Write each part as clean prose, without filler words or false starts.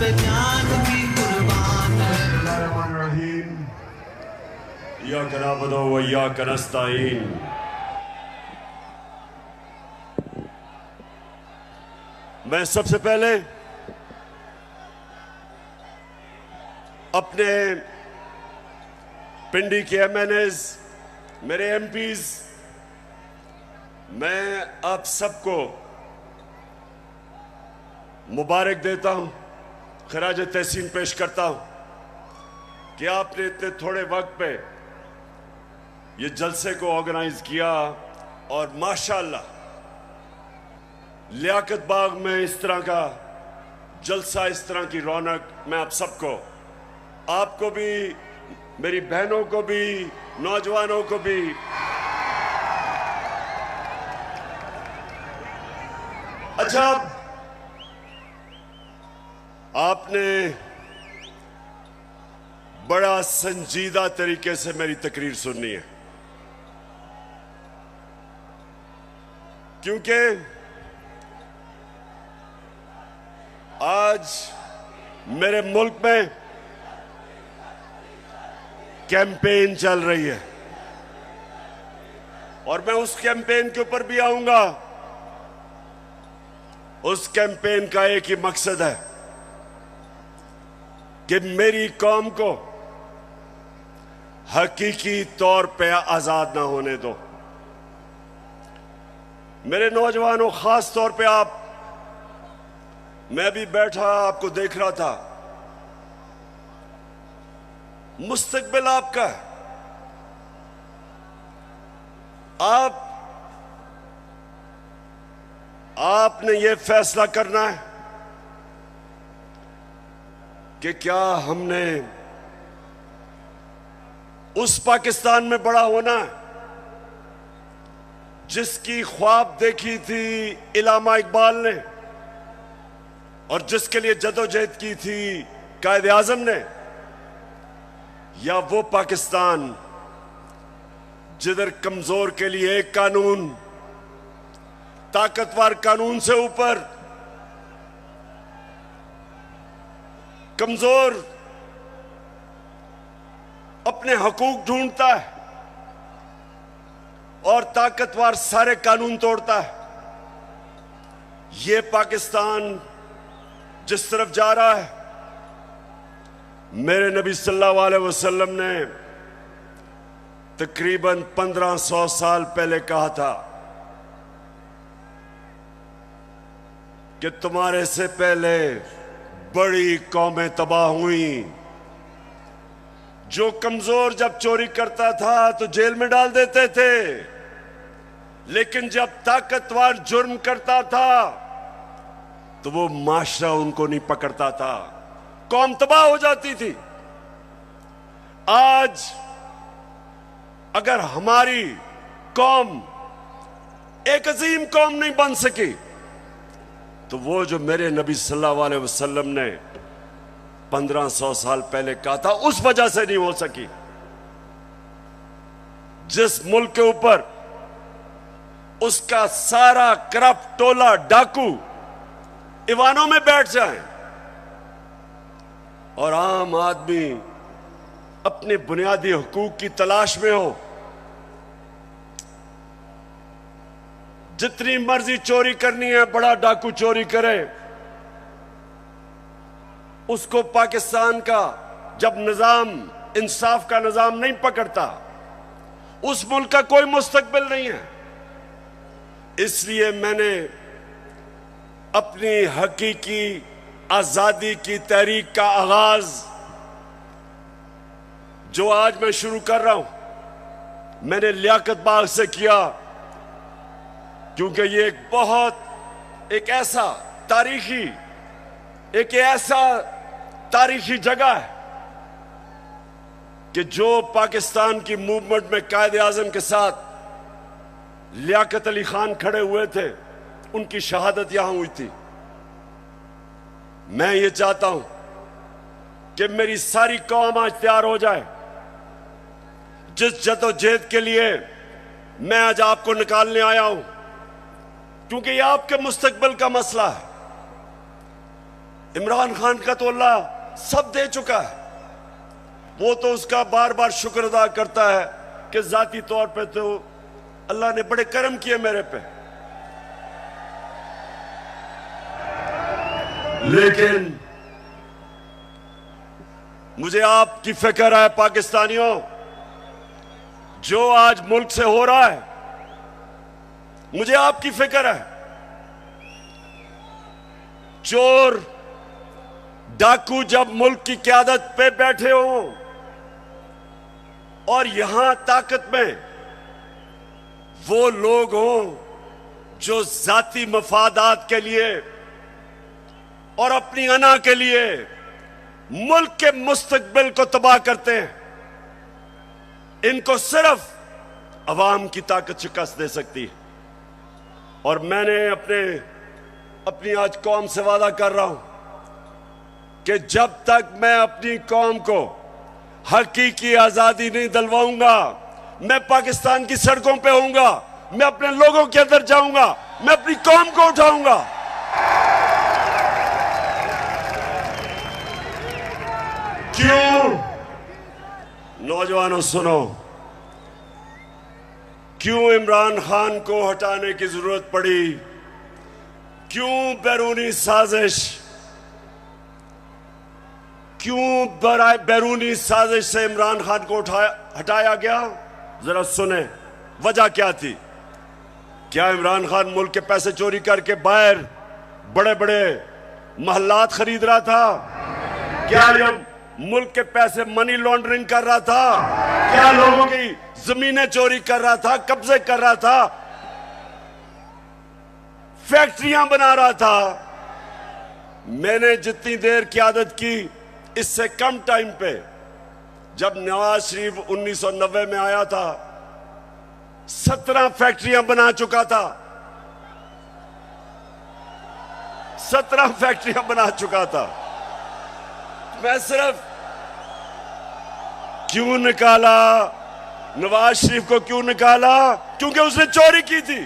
पे जान भी कुर्बान है। इय्याका नअबुदु व इय्याका नस्तईन। मैं सबसे पहले अपने पिंडी के एमएनएज, मेरे एमपीज, मैं आप सबको मुबारक देता हूं, खराज तहसीन पेश करता हूं कि आपने इतने थोड़े वक्त पे ये जलसे को ऑर्गेनाइज किया और माशाअल्लाह लियाकत बाग में इस तरह का जलसा, इस तरह की रौनक, मैं आप सबको, आपको भी, मेरी बहनों को भी, नौजवानों को भी अच्छा, आपने बड़ा संजीदा तरीके से मेरी तकरीर सुननी है, क्योंकि आज मेरे मुल्क में कैंपेन चल रही है और मैं उस कैंपेन के ऊपर भी आऊंगा। उस कैंपेन का एक ही मकसद है कि मेरी कौम को हकीकी तौर पे आजाद ना होने दो। मेरे नौजवानों, खास तौर पे आप, मैं भी बैठा आपको देख रहा था, मुस्तकबिल आपका है। आपने ये फैसला करना है कि क्या हमने उस पाकिस्तान में बड़ा होना है जिसकी ख्वाब देखी थी इल्लामा इकबाल ने और जिसके लिए जदोजहद की थी कायदे आजम ने, या वो पाकिस्तान जिधर कमजोर के लिए एक कानून, ताकतवर कानून से ऊपर कमजोर अपने हकूक ढूंढता है और ताकतवर सारे कानून तोड़ता है। ये पाकिस्तान जिस तरफ जा रहा है, मेरे नबी सल्लल्लाहु अलैहि वसल्लम ने तकरीबन 1500 साल पहले कहा था कि तुम्हारे से पहले बड़ी कौमें तबाह हुई। जो कमजोर जब चोरी करता था तो जेल में डाल देते थे, लेकिन जब ताकतवर जुर्म करता था तो वो माशरा उनको नहीं पकड़ता था, कौम तबाह हो जाती थी। आज अगर हमारी कौम एक अजीम कौम नहीं बन सकी तो वो जो मेरे नबी सल्लल्लाहु अलैहि वसल्लम ने 1500 साल पहले कहा था, उस वजह से नहीं हो सकी। जिस मुल्क के ऊपर उसका सारा करप्ट टोला डाकू ईवानों में बैठ जाए और आम आदमी अपने बुनियादी हुकूक की तलाश में हो, जितनी मर्जी चोरी करनी है बड़ा डाकू चोरी करे, उसको पाकिस्तान का जब निजाम, इंसाफ का निजाम नहीं पकड़ता, उस मुल्क का कोई मुस्तकबिल नहीं है। इसलिए मैंने अपनी हकीकी आजादी की तहरीक का आगाज जो आज मैं शुरू कर रहा हूं, मैंने लियाकत बाग से किया, क्योंकि ये एक ऐसा तारीखी जगह है कि जो पाकिस्तान की मूवमेंट में कायदे आजम के साथ लियाकत अली खान खड़े हुए थे, उनकी शहादत यहां हुई थी। मैं ये चाहता हूं कि मेरी सारी कौम आज तैयार हो जाए। जिस जदोजहद के लिए मैं आज आपको निकालने आया हूं, क्योंकि ये आपके मुस्तकबिल का मसला है। इमरान खान का तो अल्लाह सब दे चुका है। वो तो उसका बार बार शुक्र अदा करता है कि जाती तौर पे तो अल्लाह ने बड़े करम किए मेरे पे। लेकिन मुझे आपकी फिक्र है पाकिस्तानियों, जो आज मुल्क से हो रहा है, मुझे आपकी फिक्र है। चोर डाकू जब मुल्क की क्यादत पे बैठे हों और यहां ताकत में वो लोग हों जो जाती मफादात के लिए और अपनी अना के लिए मुल्क के मुस्तकबिल को तबाह करते हैं, इनको सिर्फ अवाम की ताकत शिकस्त दे सकती है। और मैंने अपनी आज कौम से वादा कर रहा हूं कि जब तक मैं अपनी कौम को हकीकी आजादी नहीं दिलवाऊंगा, मैं पाकिस्तान की सड़कों पे होऊंगा, मैं अपने लोगों के अंदर जाऊंगा, मैं अपनी कौम को उठाऊंगा। क्यों? नौजवानों सुनो, क्यों इमरान खान को हटाने की जरूरत पड़ी? क्यों बैरूनी साजिश, क्यों बैरूनी साजिश से इमरान खान को हटाया गया? जरा सुने वजह क्या थी। क्या इमरान खान मुल्क के पैसे चोरी करके बाहर बड़े बड़े महल्लात खरीद रहा था? क्या ये मुल्क के पैसे मनी लॉन्ड्रिंग कर रहा था? क्या लोगों की जमीनें चोरी कर रहा था, कब्जे कर रहा था, फैक्ट्रियां बना रहा था? मैंने जितनी देर क़यादत की, इससे कम टाइम पे, जब नवाज शरीफ 1990 में आया था, 17 फैक्ट्रियां बना चुका था। 17 फैक्ट्रियां बना चुका था। मैं सिर्फ क्यों निकाला नवाज शरीफ को? क्यों निकाला? क्योंकि उसने चोरी की थी।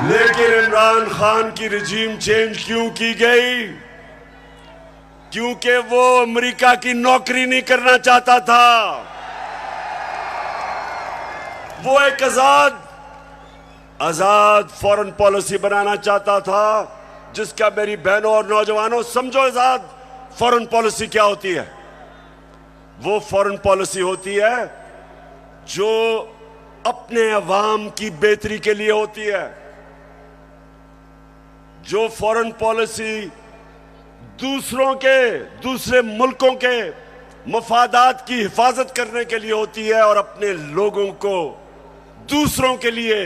लेकिन इमरान खान की रिजीम चेंज क्यों की गई? क्योंकि वो अमेरिका की नौकरी नहीं करना चाहता था। वो एक आजाद फॉरेन पॉलिसी बनाना चाहता था, जिसका मेरी बहनों और नौजवानों समझो आजाद फॉरेन पॉलिसी क्या होती है। वो फॉरेन पॉलिसी होती है जो अपने अवाम की बेहतरी के लिए होती है। जो फॉरेन पॉलिसी दूसरे मुल्कों के मफादात की हिफाजत करने के लिए होती है और अपने लोगों को दूसरों के लिए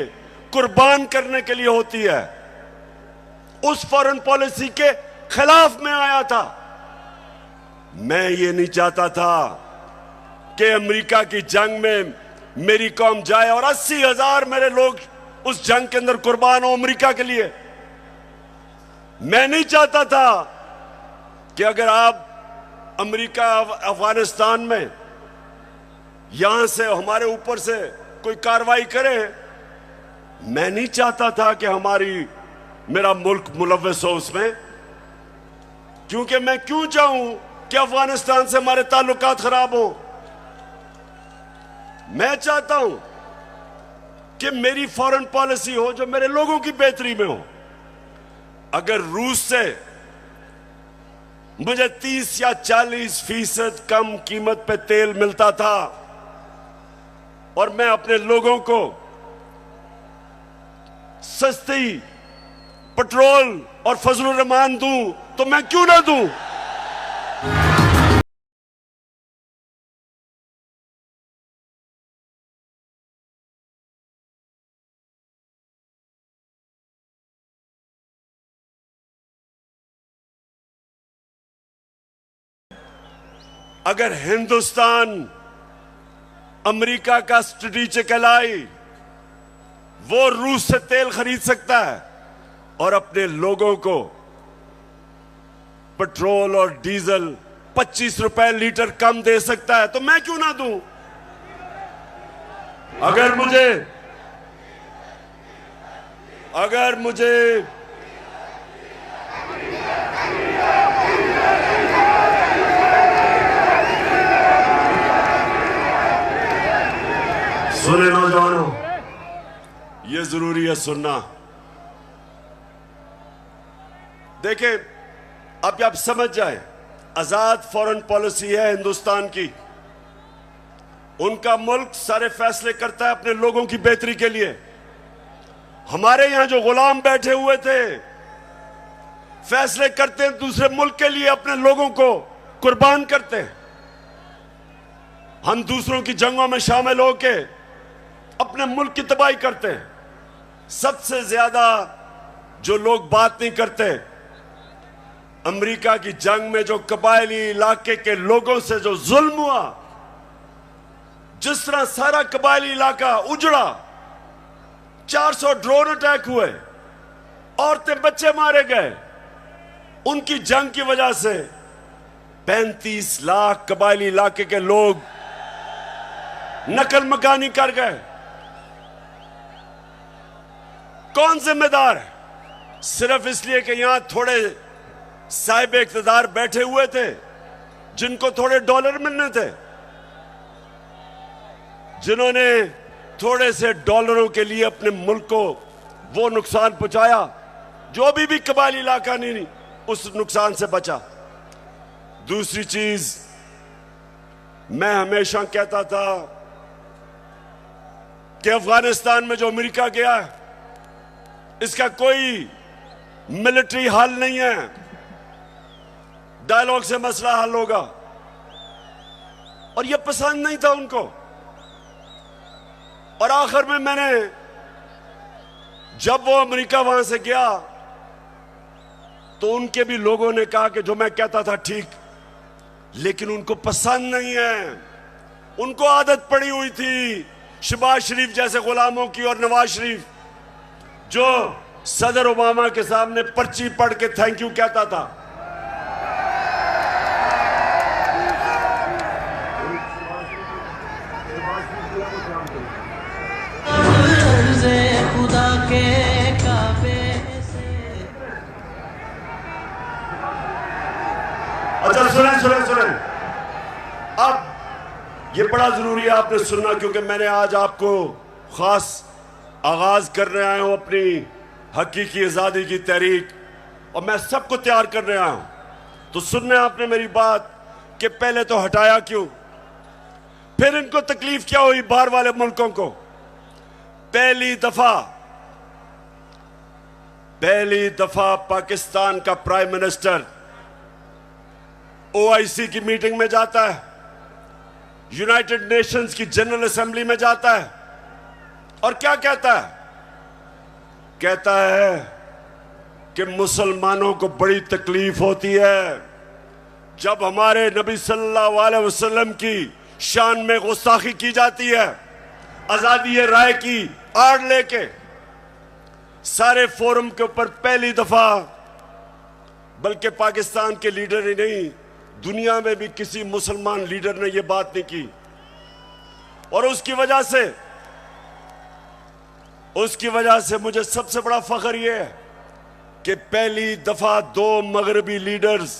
कुर्बान करने के लिए होती है, उस फॉरेन पॉलिसी के खिलाफ में आया था। मैं ये नहीं चाहता था कि अमेरिका की जंग में मेरी कौम जाए और 80,000 मेरे लोग उस जंग के अंदर कुर्बान हो अमेरिका के लिए। मैं नहीं चाहता था कि अगर आप अमेरिका अफगानिस्तान में यहां से हमारे ऊपर से कोई कार्रवाई करे, मैं नहीं चाहता था कि मेरा मुल्क मुलव्वस हो उसमें। क्योंकि मैं क्यों चाहूं कि अफगानिस्तान से हमारे ताल्लुकात खराब हो? मैं चाहता हूं कि मेरी फॉरेन पॉलिसी हो जो मेरे लोगों की बेहतरी में हो। अगर रूस से मुझे 30 या 40% कम कीमत पे तेल मिलता था और मैं अपने लोगों को सस्ती पेट्रोल और फजलुर रहमान दूं, तो मैं क्यों ना दूं? अगर हिंदुस्तान अमेरिका का स्ट्रेटेजिक एलाई, वो रूस से तेल खरीद सकता है और अपने लोगों को पेट्रोल और डीजल 25 रुपए लीटर कम दे सकता है, तो मैं क्यों ना दूं? सुने नौजवानों, ये जरूरी है सुनना। देखें, अब आप समझ जाए, आजाद फॉरेन पॉलिसी है हिंदुस्तान की। उनका मुल्क सारे फैसले करता है अपने लोगों की बेहतरी के लिए। हमारे यहां जो गुलाम बैठे हुए थे, फैसले करते हैं दूसरे मुल्क के लिए, अपने लोगों को कुर्बान करते हैं। हम दूसरों की जंगों में शामिल होके अपने मुल्क की तबाही करते हैं। सबसे ज्यादा जो लोग बात नहीं करते, अमेरिका की जंग में जो कबायली इलाके के लोगों से जो जुल्म हुआ, जिस तरह सारा कबायली इलाका उजड़ा, 400 ड्रोन अटैक हुए, औरतें बच्चे मारे गए, उनकी जंग की वजह से 35 लाख कबायली इलाके के लोग नकल मकानी कर गए। कौन जिम्मेदार है? सिर्फ इसलिए कि यहां थोड़े साहिब इख्तिदार बैठे हुए थे जिनको थोड़े डॉलर मिलने थे, जिन्होंने थोड़े से डॉलरों के लिए अपने मुल्क को वो नुकसान पहुंचाया जो अभी भी कबायली इलाका नहीं उस नुकसान से बचा। दूसरी चीज, मैं हमेशा कहता था कि अफगानिस्तान में जो अमेरिका गया है, इसका कोई मिलिट्री हल नहीं है, डायलॉग से मसला हल होगा। और यह पसंद नहीं था उनको। और आखिर में मैंने, जब वो अमेरिका वहां से गया, तो उनके भी लोगों ने कहा कि जो मैं कहता था ठीक, लेकिन उनको पसंद नहीं है। उनको आदत पड़ी हुई थी शहबाज शरीफ जैसे गुलामों की, और नवाज शरीफ जो सदर ओबामा के सामने पर्ची पढ़ के थैंक यू कहता था। खुदा के काबे से। अच्छा सुने, अब ये बड़ा जरूरी है आपने सुनना, क्योंकि मैंने आज आपको खास आगाज करने आया हूं अपनी हकीकी आजादी की तहरीक, और मैं सबको तैयार करने आया हूं। तो सुनने आपने मेरी बात कि पहले तो हटाया क्यों, फिर इनको तकलीफ क्या हुई बाहर वाले मुल्कों को। पहली दफा पाकिस्तान का प्राइम मिनिस्टर ओआईसी की मीटिंग में जाता है, यूनाइटेड नेशंस की जनरल असेंबली में जाता है, और क्या कहता है? कहता है कि मुसलमानों को बड़ी तकलीफ होती है जब हमारे नबी सल्लल्लाहु अलैहि वसल्लम की शान में गुस्ताखी की जाती है। आजादी राय की आड़ लेके सारे फोरम के ऊपर पहली दफा, बल्कि पाकिस्तान के लीडर ही नहीं, दुनिया में भी किसी मुसलमान लीडर ने यह बात नहीं की। और उसकी वजह से मुझे सबसे बड़ा फख्र यह है कि पहली दफा 2 मगरबी लीडर्स,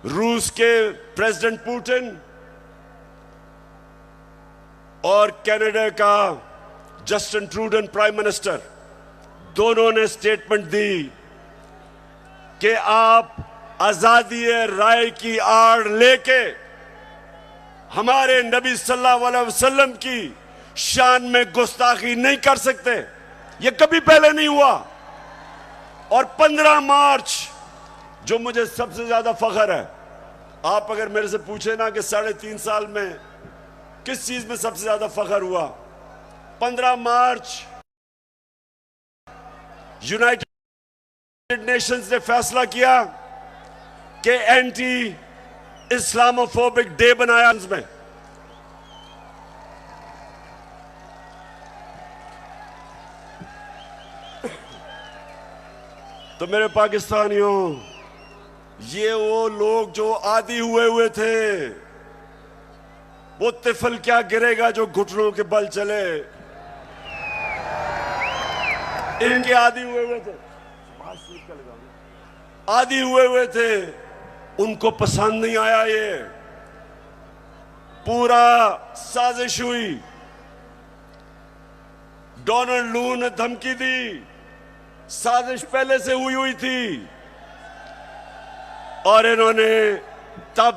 रूस के प्रेसिडेंट पुतिन और कनाडा का जस्टिन ट्रूडो प्राइम मिनिस्टर, दोनों ने स्टेटमेंट दी कि आप आजादी राय की आड़ लेके हमारे नबी सल्लल्लाहु अलैहि वसल्लम की शान में गुस्ताखी नहीं कर सकते। यह कभी पहले नहीं हुआ। और 15 मार्च, जो मुझे सबसे ज्यादा फख्र है, आप अगर मेरे से पूछे ना कि 3.5 साल में किस चीज में सबसे ज्यादा फख्र हुआ, 15 मार्च यूनाइटेड नेशंस ने फैसला किया कि एंटी इस्लामोफोबिक डे बनाया में। तो मेरे पाकिस्तानियों, ये वो लोग जो आदी हुए थे, वो तिफल क्या गिरेगा जो घुटनों के बल चले, इनके आदी हुए थे, आदी हुए थे, उनको पसंद नहीं आया ये। पूरा साजिश हुई। डोनाल्ड लू ने धमकी दी, साजिश पहले से हुई थी, और इन्होंने तब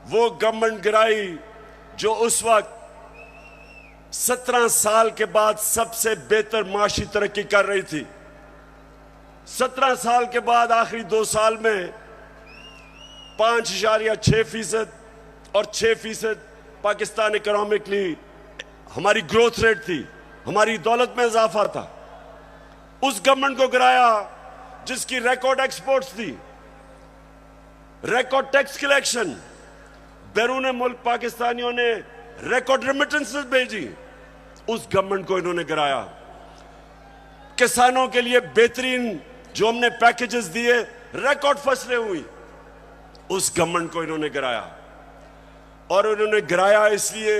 वो गवर्नमेंट गिराई जो उस वक्त 17 साल के बाद सबसे बेहतर माशी तरक्की कर रही थी। 17 साल के बाद आखिरी 2 साल में 5.6% और 6% पाकिस्तान इकोनॉमिकली हमारी ग्रोथ रेट थी, हमारी दौलत में इजाफा था। उस गवर्नमेंट को गिराया जिसकी रिकॉर्ड एक्सपोर्ट्स थी, रिकॉर्ड टैक्स कलेक्शन, बैरून मुल्क पाकिस्तानियों ने रिकॉर्ड रेमिटेंसेस भेजी। उस गवर्नमेंट को इन्होंने गिराया। किसानों के लिए बेहतरीन जो हमने पैकेजेस दिए, रिकॉर्ड फसलें हुई, उस गवर्नमेंट को इन्होंने गिराया। और उन्होंने गिराया इसलिए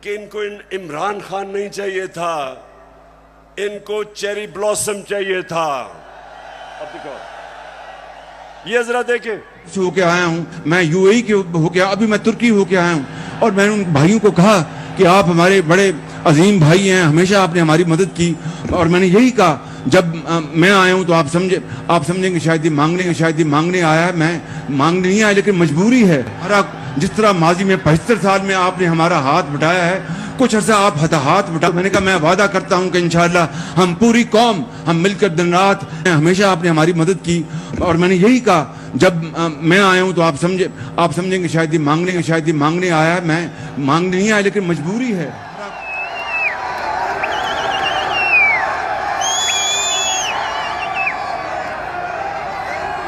कि इनको इमरान खान नहीं चाहिए था, इनको चेरी ब्लॉसम चाहिए था। अब देखो, ये जरा देखें, होके आया हूं मैं, यूएई के होके, अभी मैं तुर्की होके आया हूं, और मैंने उन भाइयों को कहा कि आप हमारे बड़े अजीम भाई हैं, हमेशा आपने हमारी मदद की। और मैंने यही कहा, जब मैं आया हूं तो आप समझेंगे शायद ये मांगने आया है। मैं मांगने नहीं आया, लेकिन मजबूरी है। हमारा जिस तरह माजी में 75 साल में आपने हमारा हाथ बटाया है, कुछ अर्सा आप हाथ बटा। मैंने कहा मैं वादा करता हूं कि इंशाअल्लाह हम पूरी कौम, हम मिलकर दिन रात, हमेशा आपने हमारी मदद की। और मैंने यही कहा, जब मैं आया हूं तो आप समझेंगे शायद ये मांगने आया है। मैं मांगने नहीं आया, लेकिन मजबूरी है।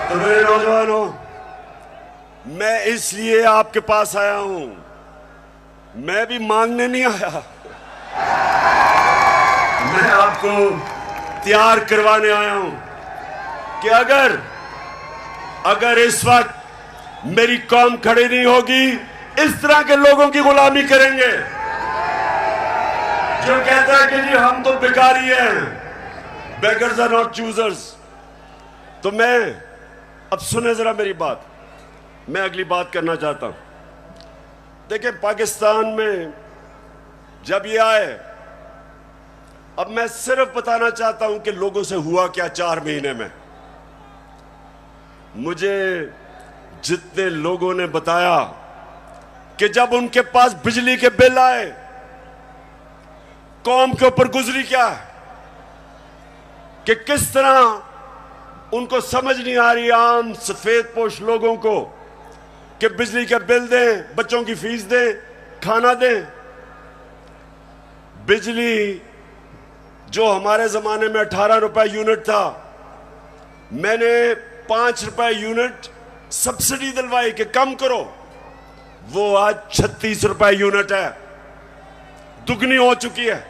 तो मेरे नौजवानों, मैं इसलिए आपके पास आया हूं, मैं भी मांगने नहीं आया, मैं आपको तैयार करवाने आया हूं कि अगर इस वक्त मेरी कौम खड़ी नहीं होगी, इस तरह के लोगों की गुलामी करेंगे जो कहता है कि जी हम तो भिखारी हैं, बेगर्स आर नॉट चूजर्स। तो मैं, अब सुने जरा मेरी बात, मैं अगली बात करना चाहता हूं। देखिए, पाकिस्तान में जब ये आए, अब मैं सिर्फ बताना चाहता हूं कि लोगों से हुआ क्या 4 महीने में। मुझे जितने लोगों ने बताया कि जब उनके पास बिजली के बिल आए, कौम के ऊपर गुजरी क्या है, कि किस तरह उनको समझ नहीं आ रही, आम सफेद पोश लोगों को, कि बिजली के बिल दें, बच्चों की फीस दें, खाना दें। बिजली जो हमारे जमाने में 18 रुपए यूनिट था, मैंने 5 रुपए यूनिट सब्सिडी दिलवाई कि कम करो, वो आज 36 रुपए यूनिट है, दुगनी हो चुकी है।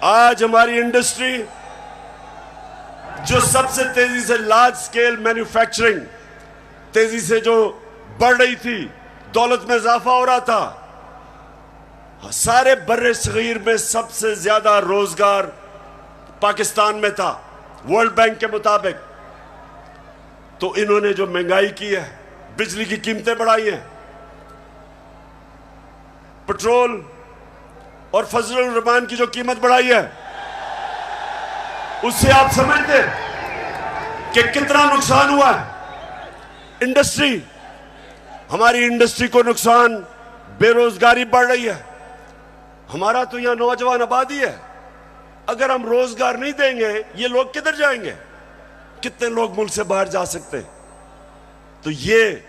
आज हमारी इंडस्ट्री जो सबसे तेजी से लार्ज स्केल मैन्युफैक्चरिंग तेजी से जो बढ़ रही थी, दौलत में इजाफा हो रहा था, सारे बर्रे सगीर में सबसे ज्यादा रोजगार पाकिस्तान में था वर्ल्ड बैंक के मुताबिक। तो इन्होंने जो महंगाई की है, बिजली की कीमतें बढ़ाई हैं, पेट्रोल और फजलुर रहमान की जो कीमत बढ़ाई है, उससे आप समझते कि कितना नुकसान हुआ है इंडस्ट्री, हमारी इंडस्ट्री को नुकसान, बेरोजगारी बढ़ रही है। हमारा तो यहां नौजवान आबादी है, अगर हम रोजगार नहीं देंगे ये लोग किधर जाएंगे? कितने लोग मुल्क से बाहर जा सकते हैं? तो ये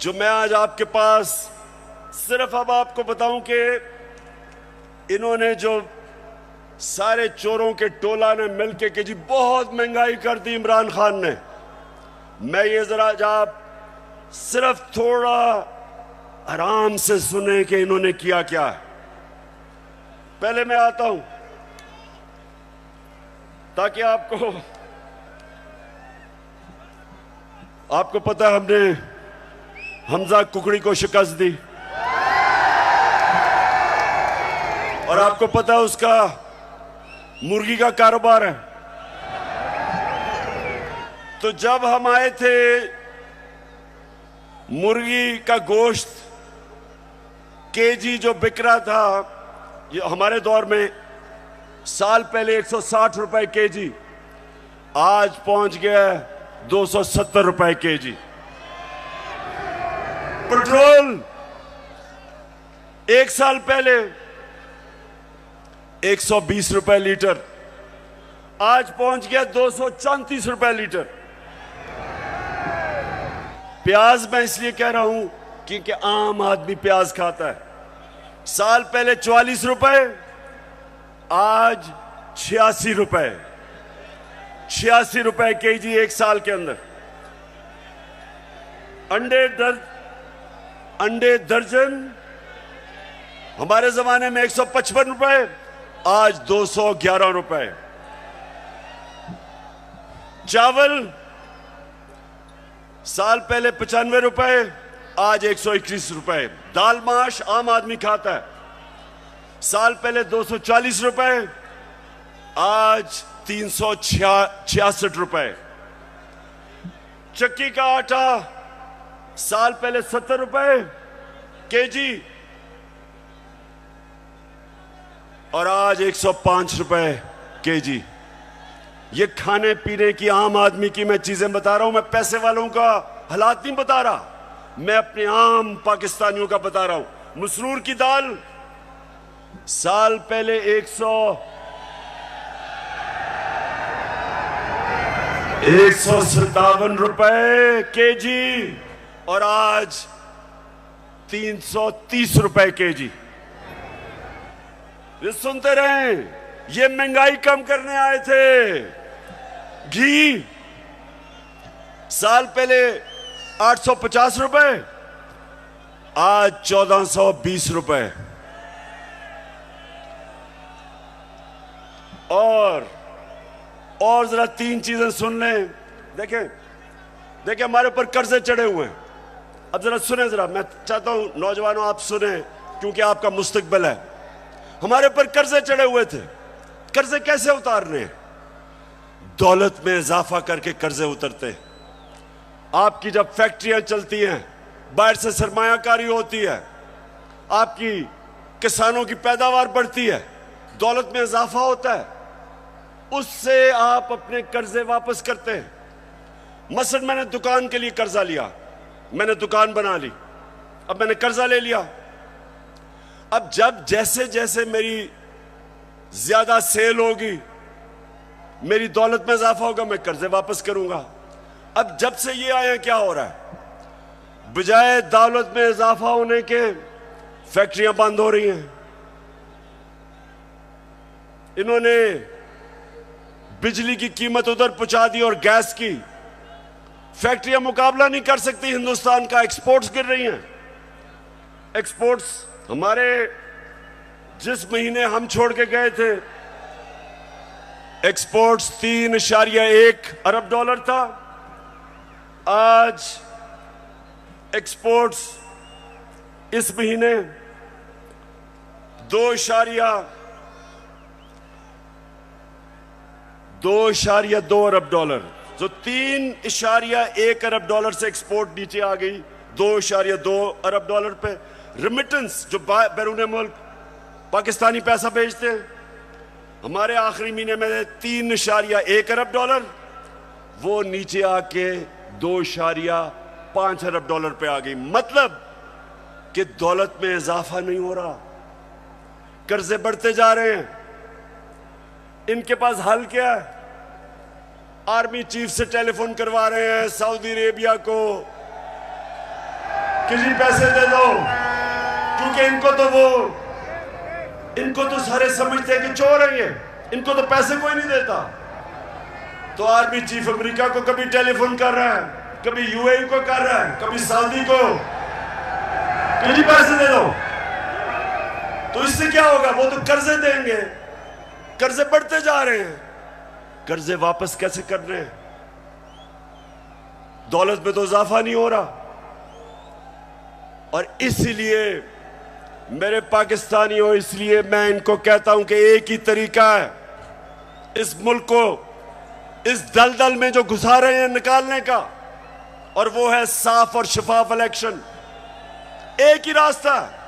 जो मैं आज आपके पास सिर्फ अब आपको बताऊं कि इन्होंने जो सारे चोरों के टोला ने मिलके कि जी बहुत महंगाई कर दी इमरान खान ने, मैं ये जरा आप सिर्फ थोड़ा आराम से सुने कि इन्होंने किया क्या है। पहले मैं आता हूं ताकि आपको पता है हमने हमजा कुकड़ी को शिकस्त दी, और आपको पता है उसका मुर्गी का कारोबार है। तो जब हम आए थे मुर्गी का गोश्त केजी जो बिक रहा था ये हमारे दौर में साल पहले 160 रुपए केजी, आज पहुंच गया 270 रुपए केजी। पेट्रोल एक साल पहले 120 रुपए लीटर, आज पहुंच गया 234 रुपए लीटर। प्याज मैं इसलिए कह रहा हूं क्योंकि आम आदमी प्याज खाता है। साल पहले 44 रुपए, आज 86 रुपए, 86 रुपए केजी एक साल के अंदर। अंडे दर्जन हमारे जमाने में 155 रुपए, आज 211 रुपए। चावल साल पहले 95 रुपए, आज 121 रुपए। दाल माश आम आदमी खाता है, साल पहले 240 रुपए, आज 366 रुपए। चक्की का आटा साल पहले 70 रुपए केजी और आज 105 रुपए केजी। ये खाने पीने की आम आदमी की मैं चीजें बता रहा हूं, मैं पैसे वालों का हालात नहीं बता रहा, मैं अपने आम पाकिस्तानियों का बता रहा हूं। मसरूर की दाल साल पहले 157 रुपए केजी और आज 330 रुपए केजी। ये सुनते रहे, ये महंगाई कम करने आए थे। घी साल पहले 850 रुपए, आज 1420 रुपए। और जरा तीन चीजें सुन लें। देखें हमारे ऊपर कर्जे चढ़े हुए हैं। अब जरा सुने, जरा मैं चाहता हूं नौजवानों आप सुने क्योंकि आपका मुस्तकबिल है। हमारे ऊपर कर्जे चढ़े हुए थे। कर्जे कैसे उतारने हैं? दौलत में इजाफा करके कर्जे उतरते हैं। आपकी जब फैक्ट्रियां चलती हैं, बाहर से सरमायाकारी होती है, आपकी किसानों की पैदावार बढ़ती है, दौलत में इजाफा होता है, उससे आप अपने कर्जे वापस करते हैं। मसलन मैंने दुकान के लिए कर्जा लिया, मैंने दुकान बना ली, अब मैंने कर्जा ले लिया। अब जब जैसे जैसे मेरी ज्यादा सेल होगी, मेरी दौलत में इजाफा होगा, मैं कर्जे वापस करूंगा। अब जब से ये आया क्या हो रहा है? बजाय दौलत में इजाफा होने के फैक्ट्रियां बंद हो रही हैं। इन्होंने बिजली की कीमत उधर पहुंचा दी और गैस की। फैक्ट्रियां मुकाबला नहीं कर सकती हिंदुस्तान का, एक्सपोर्ट्स गिर रही हैं। एक्सपोर्ट्स हमारे जिस महीने हम छोड़ के गए थे, एक्सपोर्ट्स 3.1 अरब डॉलर था, आज एक्सपोर्ट्स इस महीने 2.2 अरब डॉलर, जो 3.1 अरब डॉलर से एक्सपोर्ट नीचे आ गई 2.2 अरब डॉलर पे। रिमिटेंस जो बैरून मुल्क पाकिस्तानी पैसा भेजते हैं, हमारे आखिरी महीने में 3.1 अरब डॉलर, वो नीचे आके 2.5 अरब डॉलर पे आ गई। मतलब कि दौलत में इजाफा नहीं हो रहा, कर्जे बढ़ते जा रहे हैं। इनके पास हल क्या है? आर्मी चीफ से टेलीफोन करवा रहे हैं सऊदी अरेबिया को कि जी पैसे दे दो, क्योंकि इनको तो सारे समझते हैं कि चोर है ये, इनको तो पैसे कोई नहीं देता। तो आर्मी चीफ अमेरिका को कभी टेलीफोन कर रहा है, कभी यूएई को कर रहा है, कभी सऊदी को कि जी पैसे दे दो। तो इससे क्या होगा? वो तो कर्जे देंगे, कर्जे बढ़ते जा रहे हैं। कर्जे वापस कैसे कर रहे हैं? दौलत में तो इजाफा नहीं हो रहा। और इसलिए मेरे पाकिस्तानियों, इसलिए मैं इनको कहता हूं कि एक ही तरीका है इस मुल्क को इस दलदल में जो घुसा रहे हैं निकालने का, और वो है साफ और शफाफ इलेक्शन। एक ही रास्ता है।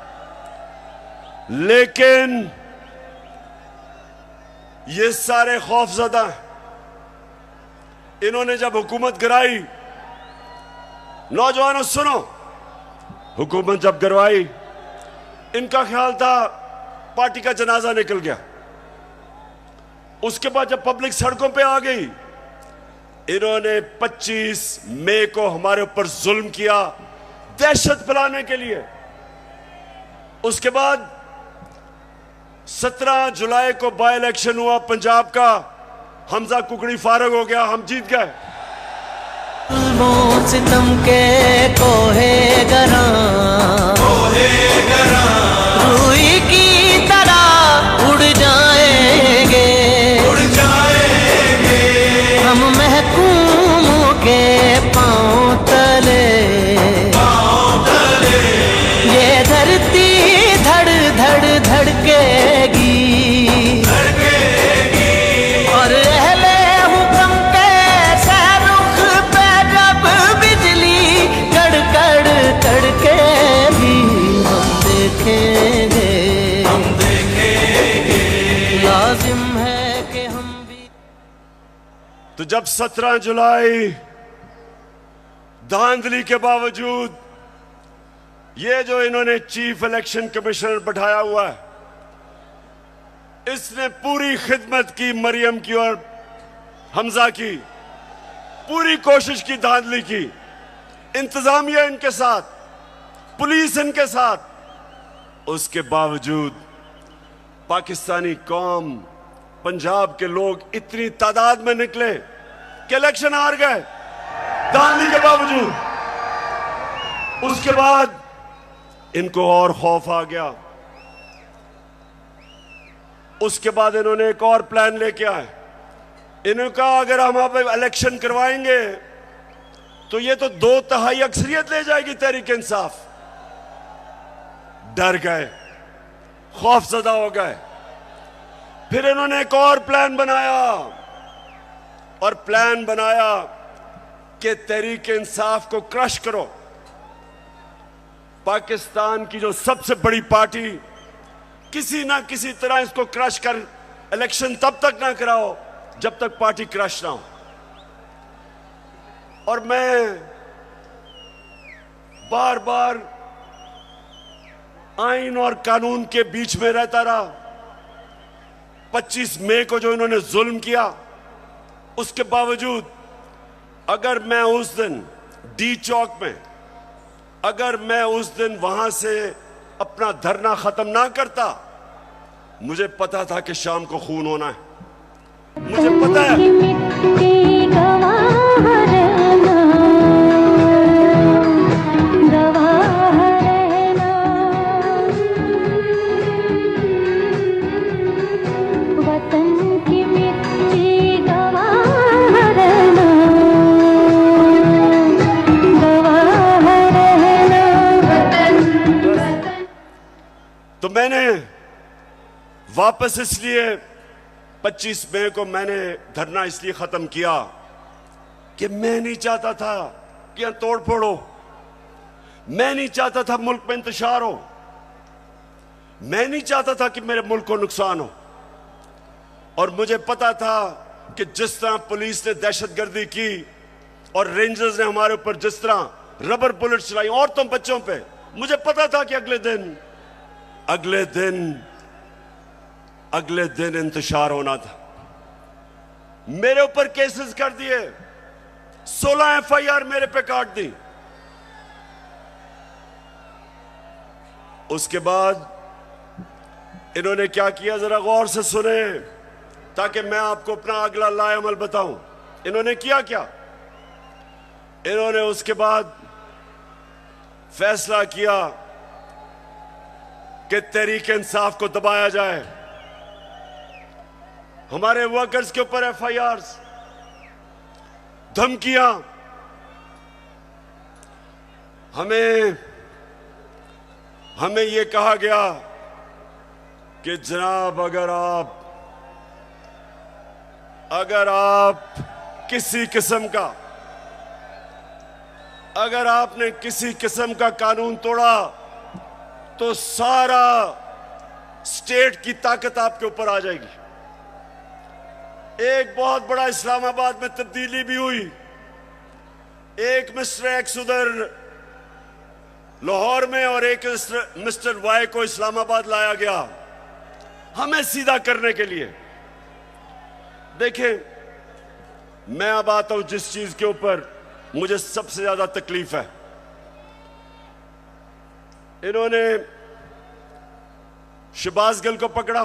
लेकिन ये सारे खौफजदा हैं। इन्होंने जब हुकूमत गिराई, नौजवानों सुनो, हुकूमत जब गिरवाई, इनका ख्याल था पार्टी का जनाजा निकल गया। उसके बाद जब पब्लिक सड़कों पे आ गई, इन्होंने 25 मई को हमारे ऊपर जुल्म किया दहशत फैलाने के लिए। उसके बाद 17 जुलाई को बाई इलेक्शन हुआ पंजाब का, हमजा कुकड़ी फारग हो गया, हम जीत गए। सितम के कोहे गरा रूई की तरह उड़ जाएंगे हम महकूमों के पांव तले। ये धरती धड़ धड़ धड़केगी और अहले हुक्म के सहरुख पे जब बिजली कड़कड़ कड़केगी हम देखेंगे लाजिम है कि हम भी। तो जब 17 जुलाई धांधली के बावजूद ये जो इन्होंने चीफ इलेक्शन कमिश्नर बैठाया हुआ है, इसने पूरी खिदमत की मरियम की और हमजा की, पूरी कोशिश की, धांधली की, इंतजामिया इनके साथ, पुलिस इनके साथ। उसके बावजूद पाकिस्तानी कौम, पंजाब के लोग इतनी तादाद में निकले कि इलेक्शन हार गए धांधली के बावजूद। उसके बाद इनको और खौफ आ गया। उसके बाद इन्होंने एक और प्लान लेके आए। इन्होंने कहा अगर हम आप इलेक्शन करवाएंगे तो ये तो 2/3 अक्सरियत ले जाएगी तहरीक इंसाफ। डर गए, खौफजदा हो गए। फिर इन्होंने एक और प्लान बनाया, और प्लान बनाया कि तहरीक इंसाफ को क्रश करो। पाकिस्तान की जो सबसे बड़ी पार्टी, किसी ना किसी तरह इसको क्रश कर इलेक्शन तब तक ना कराओ जब तक पार्टी क्रश ना हो। और मैं बार बार आइन और कानून के बीच में रहता रहा। 25 मई को जो इन्होंने जुल्म किया, उसके बावजूद अगर मैं उस दिन डी चौक में, अगर मैं उस दिन वहां से अपना धरना खत्म ना करता, मुझे पता था कि शाम को खून होना है। मुझे पता है तो मैंने वापस इसलिए 25 मई को मैंने धरना इसलिए खत्म किया कि मैं नहीं चाहता था कि यहां तोड़ फोड़ हो, मैं नहीं चाहता था मुल्क में इंतशार हो, मैं नहीं चाहता था कि मेरे मुल्क को नुकसान हो। और मुझे पता था कि जिस तरह पुलिस ने दहशतगर्दी की और रेंजर्स ने हमारे ऊपर जिस तरह रबर बुलेट चलाई औरतों बच्चों पे, मुझे पता था कि अगले दिन इंतशार होना था। मेरे ऊपर केसेस कर दिए, 16 FIR मेरे पे काट दी। उसके बाद इन्होंने क्या किया, जरा गौर से सुने ताकि मैं आपको अपना अगला लाएअमल बताऊं। इन्होंने किया क्या? इन्होंने उसके बाद फैसला किया कि तहरीक इंसाफ को दबाया जाए। हमारे वर्कर्स के ऊपर FIRs, धमकियां, हमें यह कहा गया कि जनाब अगर आप किसी किस्म का अगर आपने किसी किस्म का कानून तोड़ा तो सारा स्टेट की ताकत आपके ऊपर आ जाएगी। एक बहुत बड़ा इस्लामाबाद में तब्दीली भी हुई। एक मिस्टर एक्स उधर लाहौर में और एक मिस्टर वाई को इस्लामाबाद लाया गया हमें सीधा करने के लिए। देखें, मैं अब आता हूं जिस चीज के ऊपर मुझे सबसे ज्यादा तकलीफ है। इन्होंने शहबाज गिल को पकड़ा,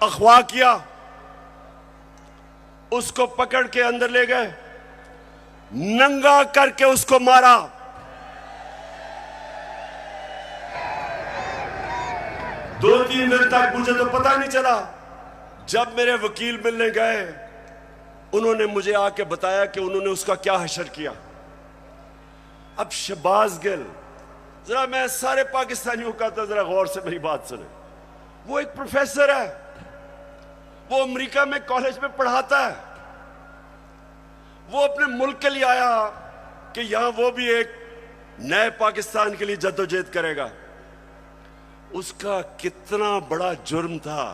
अगवा किया, उसको पकड़ के अंदर ले गए, नंगा करके उसको मारा। दो तीन दिन तक मुझे तो पता नहीं चला। जब मेरे वकील मिलने गए, उन्होंने मुझे आके बताया कि उन्होंने उसका क्या हशर किया। अब शहबाज गिल, जरा मैं सारे पाकिस्तानियों का तो जरा गौर से मेरी बात सुने। वो एक प्रोफेसर है, वो अमेरिका में कॉलेज में पढ़ाता है। वो अपने मुल्क के लिए आया कि यहां वो भी एक नए पाकिस्तान के लिए जद्दोजहद करेगा। उसका कितना बड़ा जुर्म था,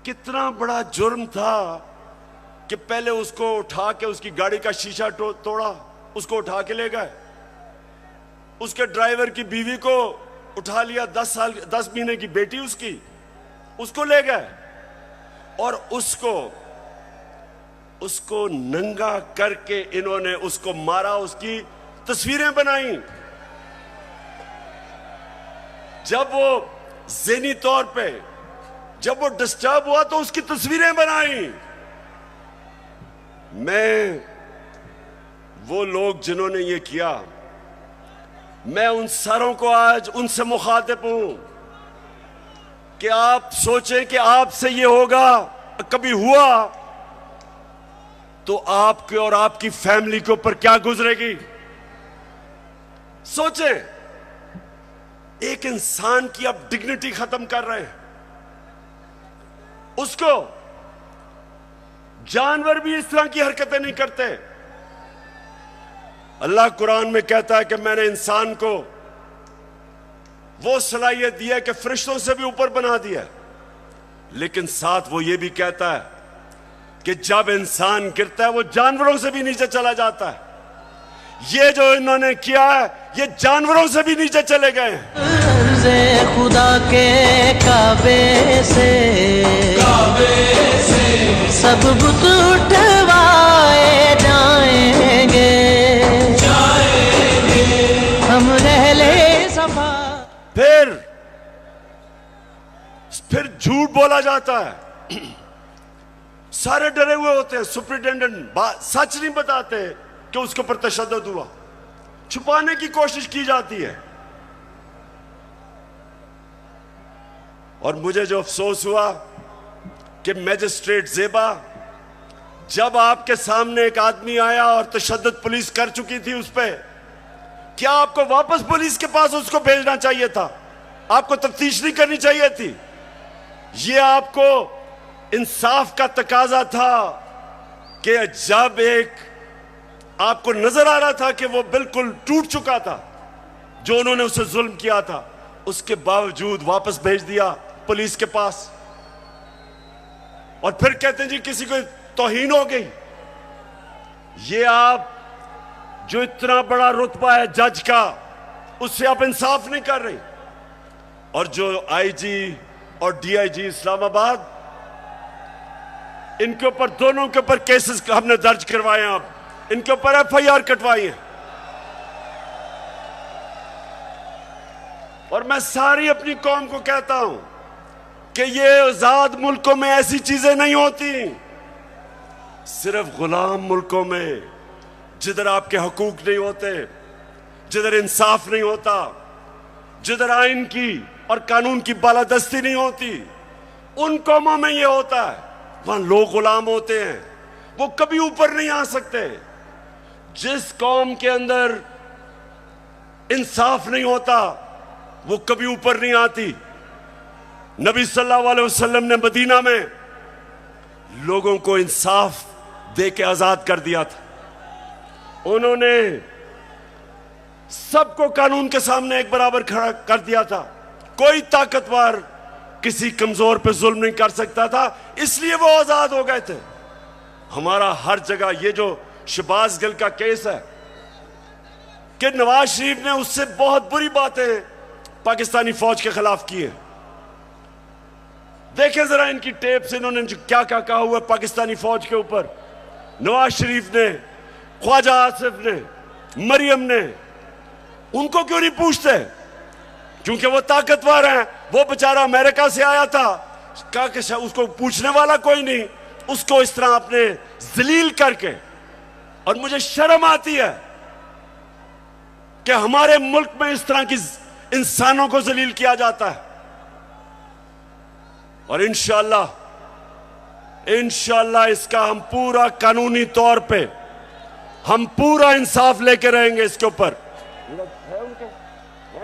कितना बड़ा जुर्म था कि पहले उसको उठा के उसकी गाड़ी का शीशा तोड़ा, उसको उठा के ले गए। उसके ड्राइवर की बीवी को उठा लिया, 10 महीने की बेटी उसकी, उसको ले गए और उसको नंगा करके इन्होंने उसको मारा, उसकी तस्वीरें बनाई। जब वो ज़हनी तौर पे जब वो डिस्टर्ब हुआ तो उसकी तस्वीरें बनाई। मैं वो लोग जिन्होंने ये किया, मैं उन सारों को आज उनसे मुखातिब हूं कि आप सोचें कि आपसे ये होगा, कभी हुआ तो आपके और आपकी फैमिली के ऊपर क्या गुजरेगी। सोचें, एक इंसान की आप डिग्निटी खत्म कर रहे हैं। उसको जानवर भी इस तरह की हरकतें नहीं करते। अल्लाह कुरान में कहता है कि मैंने इंसान को वो सलाहियत दी है कि फरिश्तों से भी ऊपर बना दिया, लेकिन साथ वो ये भी कहता है कि जब इंसान गिरता है वो जानवरों से भी नीचे चला जाता है। ये जो इन्होंने किया है, ये जानवरों से भी नीचे चले गए हैं। खुदा के काबे से सब बुत उठवाए जाएंगे, हम रहले सफा। फिर झूठ बोला जाता है। सारे डरे हुए होते हैं। सुपरिटेंडेंट सच नहीं बताते कि उसके ऊपर तशद्दुद हुआ, छुपाने की कोशिश की जाती है। और मुझे जो अफसोस हुआ कि मैजिस्ट्रेट ज़ेबा, जब आपके सामने एक आदमी आया और तशद्दुद पुलिस कर चुकी थी उस पर, क्या आपको वापस पुलिस के पास उसको भेजना चाहिए था? आपको तफ्तीश नहीं करनी चाहिए थी? ये आपको इंसाफ का तकाजा था कि जब एक आपको नजर आ रहा था कि वो बिल्कुल टूट चुका था, जो उन्होंने उसे जुल्म किया था, उसके बावजूद वापस भेज दिया पुलिस के पास। और फिर कहते हैं जी किसी को तौहीन हो गई। ये आप जो इतना बड़ा रुतबा है जज का, उससे आप इंसाफ नहीं कर रहे। और जो आईजी और डीआईजी इस्लामाबाद, इनके ऊपर, दोनों के ऊपर केसेस हमने दर्ज करवाए हैं, आप इनके ऊपर एफआईआर कटवाई है। और मैं सारी अपनी कौम को कहता हूं कि ये आजाद मुल्कों में ऐसी चीजें नहीं होती। सिर्फ गुलाम मुल्कों में, जिधर आपके हकूक नहीं होते, जिधर इंसाफ नहीं होता, जिधर आइन की और कानून की बालादस्ती नहीं होती, उन कौमों में ये होता है। वहां लोग गुलाम होते हैं, वो कभी ऊपर नहीं आ सकते। जिस कौम के अंदर इंसाफ नहीं होता, वो कभी ऊपर नहीं आती। नबी सल्लल्लाहु अलैहि वसल्लम ने मदीना में लोगों को इंसाफ दे के आजाद कर दिया था। उन्होंने सबको कानून के सामने एक बराबर खड़ा कर दिया था। कोई ताकतवर किसी कमजोर पे जुल्म नहीं कर सकता था, इसलिए वो आजाद हो गए थे। हमारा हर जगह ये जो शहबाज गिल का केस है कि नवाज शरीफ ने उससे बहुत बुरी बातें पाकिस्तानी फौज के खिलाफ की है। देखें जरा इनकी टेप से इन्होंने क्या क्या कहा हुआ पाकिस्तानी फौज के ऊपर। नवाज शरीफ ने, ख्वाजा आसिफ ने, मरियम ने, उनको क्यों नहीं पूछते? क्योंकि वो ताकतवर हैं। वो बेचारा अमेरिका से आया था, कहा कि उसको पूछने वाला कोई नहीं, उसको इस तरह आपने जलील करके। और मुझे शर्म आती है कि हमारे मुल्क में इस तरह की इंसानों को जलील किया जाता है। और इंशाअल्लाह इसका हम पूरा कानूनी तौर पे हम पूरा इंसाफ लेके रहेंगे इसके ऊपर।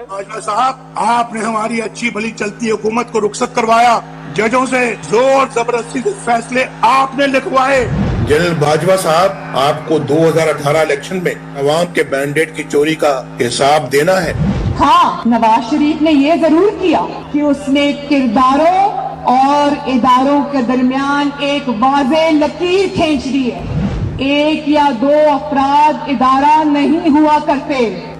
बाजवा साहब, आपने हमारी अच्छी भली चलती हुकूमत को रुखसत करवाया, जजों से जोर जबरदस्ती से फैसले आपने लिखवाए। जनरल बाजवा साहब, आपको 2018 इलेक्शन में अवाम के मैंडेट की चोरी का हिसाब देना है। हाँ, नवाज शरीफ ने ये जरूर किया कि उसने किरदारों और इदारों के दरमियान एक वाज़ेह लकीर खींच दी है। एक या दो अफराद इदारा नहीं हुआ करते,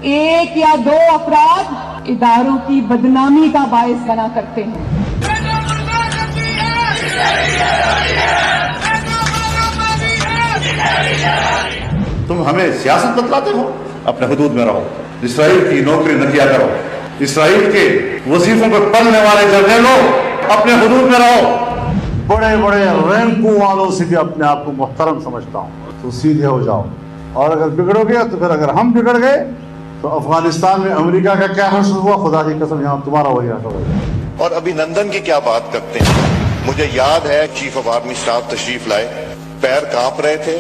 एक या दो अफराद इदारों की बदनामी का बायस बना करते हैं। तुम हमें सियासत बतलाते हो, अपने हुदूद में रहो। इसराइल की नौकरी न किया करो। इसराइल के वजीफों पर पलने वाले जर्नलों, अपने हुदूद में रहो। बड़े बड़े रैंकों वालों से भी अपने आप को मुहतरम समझता हूँ, तो सीधे हो जाओ। और अगर बिगड़ोगे तो फिर अगर हम बिगड़ गए तो अफगानिस्तान में अमेरिका का क्या हश्र हुआ, खुदा की कसम यहाँ तुम्हारा वही हश्र होगा। और अभिनंदन की क्या बात करते हैं। मुझे याद है चीफ ऑफ आर्मी स्टाफ तशरीफ लाए, पैर कांप रहे थे,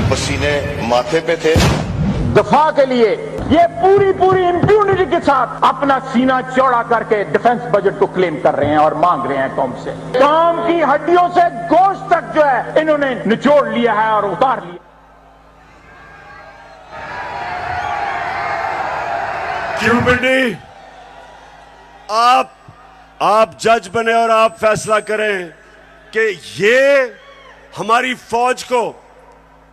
पसीने माथे पे थे। दफा के लिए ये पूरी इंप्यूनिटी के साथ अपना सीना चौड़ा करके डिफेंस बजट को क्लेम कर रहे हैं और मांग रहे हैं कौम से। कौम की हड्डियों से गोश्त तक जो है इन्होंने निचोड़ लिया है और उतार लिया। क्यों पिंडी, आप जज बने और आप फैसला करें कि ये हमारी फौज को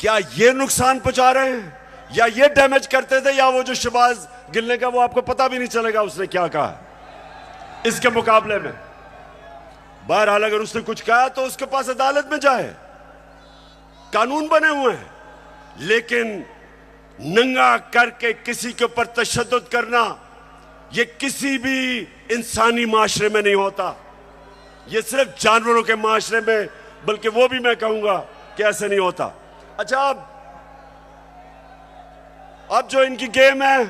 क्या ये नुकसान पहुंचा रहे हैं या ये डैमेज करते थे, या वो जो शहबाज गिल ने का वो आपको पता भी नहीं चलेगा उसने क्या कहा इसके मुकाबले में। बहरहाल अगर उसने कुछ कहा तो उसके पास अदालत में जाए, कानून बने हुए हैं। लेकिन नंगा करके किसी के ऊपर तशद्दुद करना ये किसी भी इंसानी माशरे में नहीं होता। ये सिर्फ जानवरों के माशरे में, बल्कि वो भी मैं कहूंगा कि ऐसे नहीं होता। अच्छा, अब जो इनकी गेम है,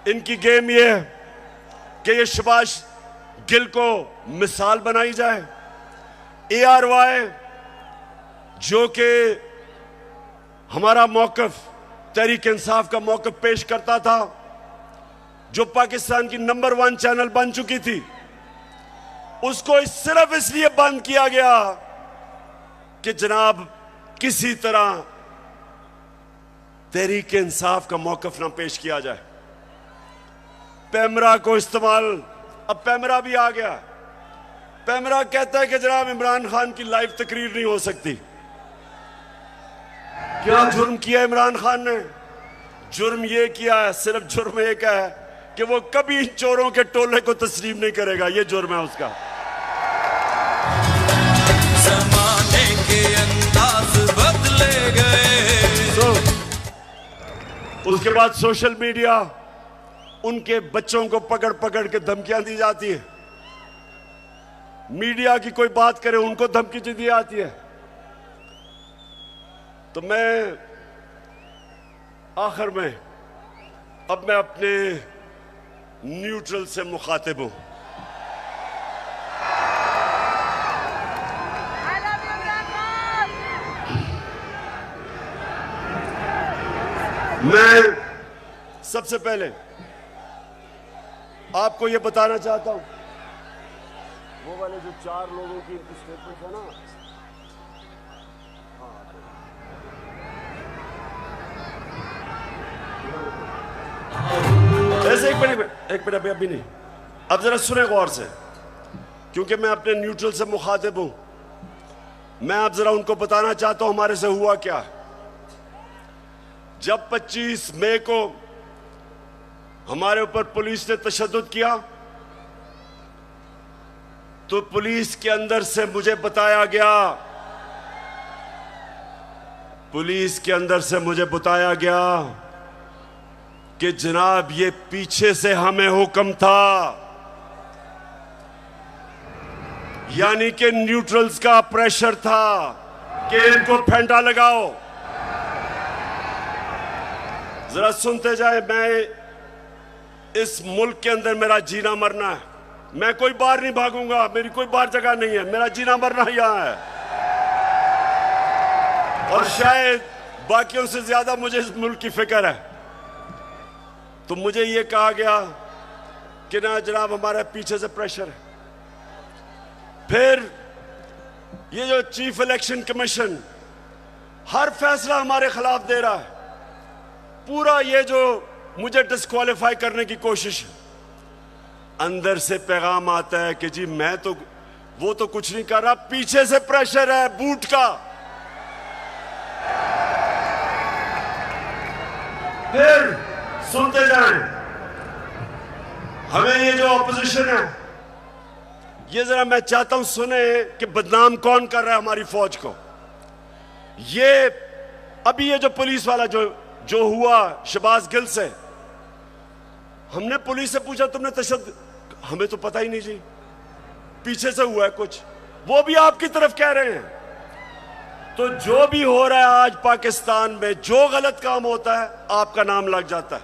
इनकी गेम ये है कि ये शहबाज गिल को मिसाल बनाई जाए। ARY जो कि हमारा मौकफ, तहरीक इंसाफ का मौकफ पेश करता था, जो पाकिस्तान की नंबर 1 चैनल बन चुकी थी, उसको सिर्फ इसलिए बंद किया गया कि जनाब किसी तरह तहरीक इंसाफ का मौकफ ना पेश किया जाए। पैमरा को इस्तेमाल, अब पैमरा भी आ गया। पैमरा कहता है कि जनाब इमरान खान की लाइव तकरीर नहीं हो सकती। क्या जुर्म किया इमरान खान ने? जुर्म ये किया है, सिर्फ जुर्म एक है कि वो कभी इन चोरों के टोले को तस्लीम नहीं करेगा। ये जुर्म है उसका। ज़माने के अंदाज बदले गए। उसके बाद सोशल मीडिया, उनके बच्चों को पकड़ पकड़ के धमकियां दी जाती है। मीडिया की कोई बात करे उनको धमकी दी जाती है। तो मैं आखिर में अब मैं अपने न्यूट्रल से मुखातिब हूं। मैं सबसे पहले आपको यह बताना चाहता हूं, वो वाले जो 4 लोगों की इनकी स्टेटमेंट है ना, एक मिनट अभी नहीं। अब जरा सुने गौर से, क्योंकि मैं अपने न्यूट्रल से मुखातिब हूं। मैं अब जरा उनको बताना चाहता हूं हमारे से हुआ क्या। जब 25 मई को हमारे ऊपर पुलिस ने तशद्दुद किया, तो पुलिस के अंदर से मुझे बताया गया कि जनाब ये पीछे से हमें हुक्म था, यानी कि न्यूट्रल्स का प्रेशर था कि इनको फेंटा लगाओ। जरा सुनते जाए, मैं इस मुल्क के अंदर मेरा जीना मरना है। मैं कोई बाहर नहीं भागूंगा, मेरी कोई बाहर जगह नहीं है, मेरा जीना मरना यहां है। और शायद बाकियों से ज्यादा मुझे इस मुल्क की फिक्र है। तो मुझे यह कहा गया कि ना जनाब हमारे पीछे से प्रेशर है। फिर ये जो चीफ इलेक्शन कमीशन हर फैसला हमारे खिलाफ दे रहा है, पूरा ये जो मुझे डिस्क्वालीफाई करने की कोशिश है, अंदर से पैगाम आता है कि जी मैं तो वो तो कुछ नहीं कर रहा, पीछे से प्रेशर है बूट का। फिर सुनते जाएं, हमें ये जो ऑपोजिशन है, ये जरा मैं चाहता हूं सुने कि बदनाम कौन कर रहा है हमारी फौज को। ये अभी ये जो पुलिस वाला जो हुआ शहबाज गिल से, हमने पुलिस से पूछा तुमने तशद्दुद, हमें तो पता ही नहीं जी, पीछे से हुआ है कुछ, वो भी आपकी तरफ कह रहे हैं। तो जो भी हो रहा है आज पाकिस्तान में, जो गलत काम होता है आपका नाम लग जाता है।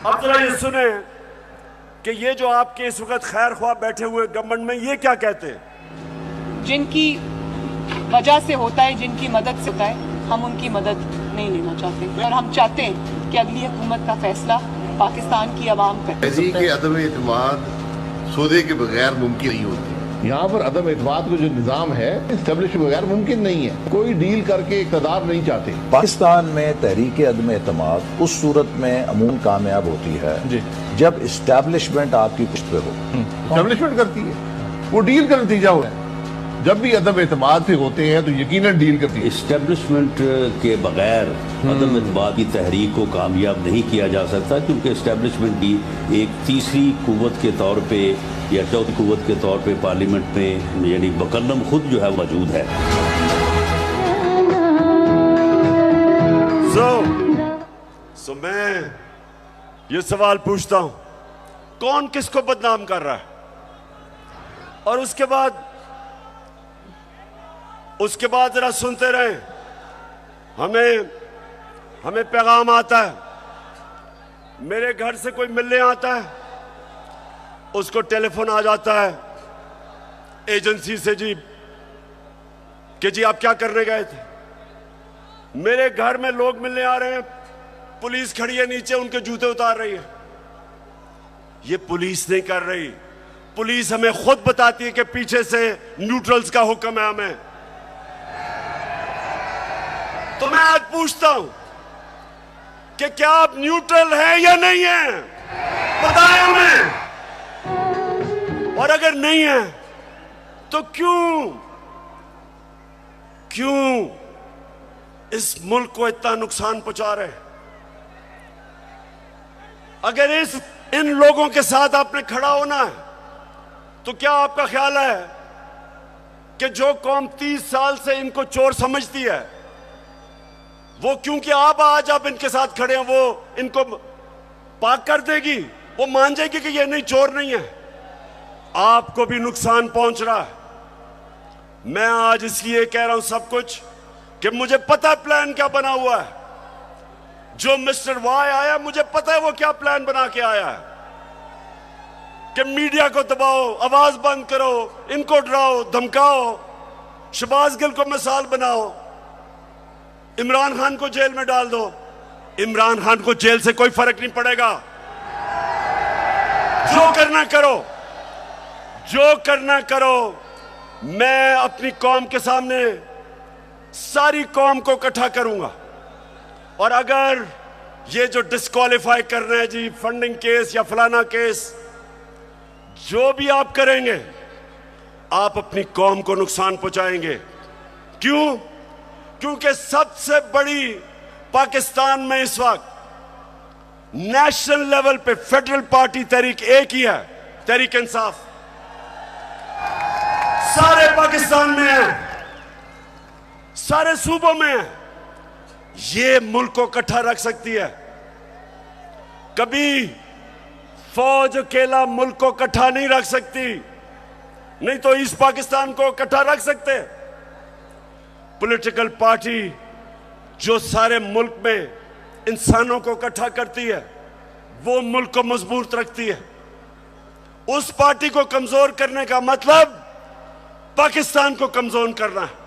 अब जरा ये सुने कि ये जो आपके इस वक्त खैर ख्वाह बैठे हुए गवर्नमेंट में, ये क्या कहते हैं। जिनकी वजह से होता है, जिनकी मदद से होता है, हम उनकी मदद नहीं लेना चाहते और हम चाहते हैं कि अगली हुकूमत का फैसला पाकिस्तान की आवाम करे। के अदम एतमाद सौदे के बगैर मुमकिन नहीं होती। यहाँ पर अदम एतमाद का जो निज़ाम है इस्टेब्लिश के बगैर मुमकिन नहीं है। कोई डील करके इक़्तिदार नहीं चाहते। पाकिस्तान में तहरीक अदम एतमाद उस सूरत में अमूमन कामयाब होती है जी, जब इस्टेब्लिशमेंट आपकी पुष्ट पे हो। इस्टेब्लिशमेंट करती है, वो डील का नतीजा हो है। जब भी अदम एतमाद से होते हैं तो यकीनन डील करती है। इस्टेब्लिशमेंट के बगैर अदम एतमाद की तहरीक को कामयाब नहीं किया जा सकता, क्योंकि इस्टेब्लिशमेंट की एक तीसरी कुव्वत के तौर पे या चौथी कुव्वत के तौर पे पार्लियामेंट में यानी मुकल्लम खुद जो है मौजूद है। सो मैं ये सवाल पूछता हूं, कौन किसको बदनाम कर रहा है। और उसके बाद जरा सुनते रहे, हमें पैगाम आता है, मेरे घर से कोई मिलने आता है, उसको टेलीफोन आ जाता है एजेंसी से जी कि जी आप क्या करने गए थे। मेरे घर में लोग मिलने आ रहे हैं, पुलिस खड़ी है नीचे, उनके जूते उतार रही है। ये पुलिस नहीं कर रही, पुलिस हमें खुद बताती है कि पीछे से न्यूट्रल्स का हुक्म है हमें। तो मैं आज पूछता हूं कि क्या आप न्यूट्रल हैं या नहीं हैं, बताएं हमें। और अगर नहीं है तो क्यों इस मुल्क को इतना नुकसान पहुंचा रहे हैं। अगर इन लोगों के साथ आपने खड़ा होना है, तो क्या आपका ख्याल है कि जो कौम 30 साल से इनको चोर समझती है, वो क्योंकि आज आप इनके साथ खड़े हैं, वो इनको पाक कर देगी, वो मान जाएगी कि ये नहीं, चोर नहीं है। आपको भी नुकसान पहुंच रहा है। मैं आज इसलिए कह रहा हूं सब कुछ कि मुझे पता है प्लान क्या बना हुआ है। जो मिस्टर वाई आया, मुझे पता है वो क्या प्लान बना के आया है कि मीडिया को दबाओ, आवाज बंद करो, इनको डराओ धमकाओ, शहबाज गिल को मिसाल बनाओ, इमरान खान को जेल में डाल दो। इमरान खान को जेल से कोई फर्क नहीं पड़ेगा। जो करना करो, जो करना करो। मैं अपनी कौम के सामने सारी कौम को इकट्ठा करूंगा, और अगर ये जो डिस्क्वालीफाई कर रहे हैं जी, फंडिंग केस या फलाना केस, जो भी आप करेंगे आप अपनी कौम को नुकसान पहुंचाएंगे। क्यों? क्योंकि सबसे बड़ी पाकिस्तान में इस वक्त नेशनल लेवल पे फेडरल पार्टी तहरीक एक ही है, तहरीक इंसाफ। सारे पाकिस्तान में है, सारे सूबों में है। ये मुल्क को इकट्ठा रख सकती है। कभी फौज अकेला मुल्क को इकट्ठा नहीं रख सकती, नहीं तो ईस्ट पाकिस्तान को इकट्ठा रख सकते। पॉलिटिकल पार्टी जो सारे मुल्क में इंसानों को इकट्ठा करती है, वो मुल्क को मजबूत रखती है। उस पार्टी को कमजोर करने का मतलब पाकिस्तान को कमजोर करना है।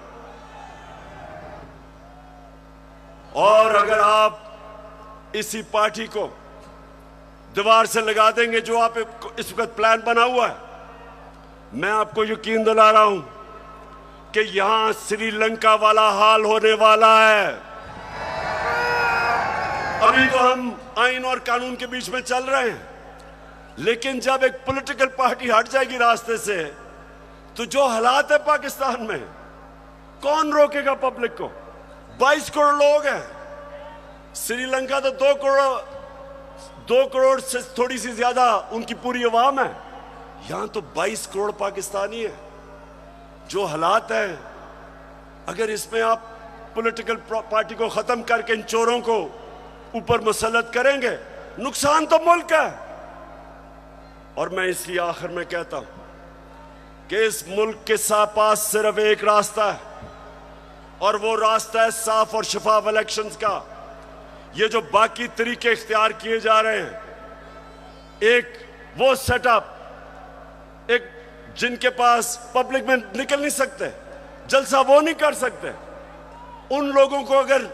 और अगर आप इसी पार्टी को दीवार से लगा देंगे, जो आप इस वक्त प्लान बना हुआ है, मैं आपको यकीन दिला रहा हूं कि यहां श्रीलंका वाला हाल होने वाला है। अभी तो हम आइन और कानून के बीच में चल रहे हैं, लेकिन जब एक पॉलिटिकल पार्टी हट जाएगी रास्ते से, तो जो हालात है पाकिस्तान में, कौन रोकेगा पब्लिक को? 22 करोड़ लोग हैं। श्रीलंका तो 2 करोड़ से थोड़ी सी ज्यादा उनकी पूरी आवाम है। यहां तो 22 करोड़ पाकिस्तानी है। जो हालात हैं, अगर इसमें आप पॉलिटिकल पार्टी को खत्म करके इन चोरों को ऊपर मुसल्लत करेंगे, नुकसान तो मुल्क है। और मैं इसलिए आखिर में कहता हूं कि इस मुल्क के पास सिर्फ एक रास्ता है, और वो रास्ता है साफ और शफाफ इलेक्शंस का। ये जो बाकी तरीके इख्तियार किए जा रहे हैं, एक वो सेटअप, एक जिनके पास पब्लिक में निकल नहीं सकते, जलसा वो नहीं कर सकते, उन लोगों को अगर,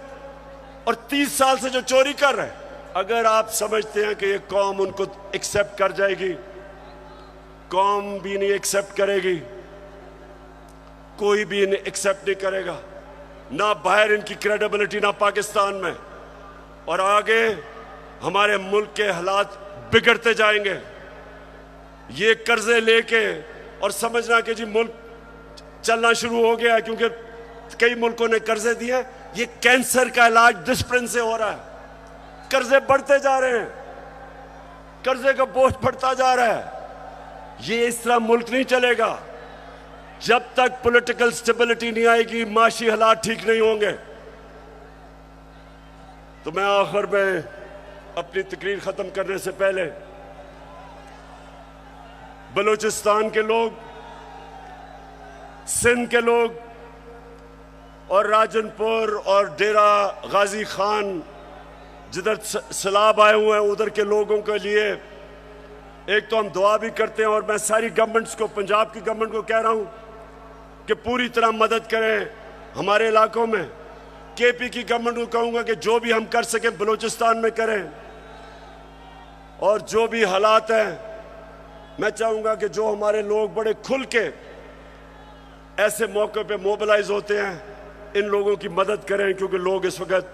और 30 साल से जो चोरी कर रहे हैं, अगर आप समझते हैं कि ये कौम उनको एक्सेप्ट कर जाएगी, कौम भी नहीं एक्सेप्ट करेगी, कोई भी इन्हें एक्सेप्ट नहीं करेगा, ना बाहर इनकी क्रेडिबिलिटी, ना पाकिस्तान में। और आगे हमारे मुल्क के हालात बिगड़ते जाएंगे। ये कर्जे लेके और समझना कि जी मुल्क चलना शुरू हो गया, क्योंकि कई मुल्कों ने कर्जे दिए। ये कैंसर का इलाज डिसिप्लिन से हो रहा है। कर्जे बढ़ते जा रहे हैं, कर्जे का बोझ बढ़ता जा रहा है। ये इस तरह मुल्क नहीं चलेगा। जब तक पॉलिटिकल स्टेबिलिटी नहीं आएगी, माशी हालात ठीक नहीं होंगे। तो मैं आखिर में अपनी तकरीर खत्म करने से पहले बलूचिस्तान के लोग, सिंध के लोग और राजनपुर और डेरा गाजी खान जिधर सैलाब आए हुए हैं, उधर के लोगों के लिए एक तो हम दुआ भी करते हैं, और मैं सारी गवर्नमेंट्स को, पंजाब की गवर्नमेंट को कह रहा हूं कि पूरी तरह मदद करें हमारे इलाकों में। केपी की गवर्नमेंट को कहूंगा कि जो भी हम कर सकें बलूचिस्तान में करें, और जो भी हालात हैं, मैं चाहूंगा कि जो हमारे लोग बड़े खुल के ऐसे मौके पे मोबिलाइज होते हैं, इन लोगों की मदद करें, क्योंकि लोग इस वक्त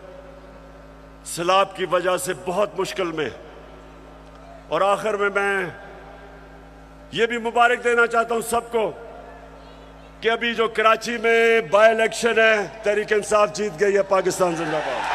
सैलाब की वजह से बहुत मुश्किल में। और आखिर में मैं ये भी मुबारक देना चाहता हूं सबको कि अभी जो कराची में बाय इलेक्शन है, तहरीक इंसाफ जीत गई है। पाकिस्तान जिंदाबाद।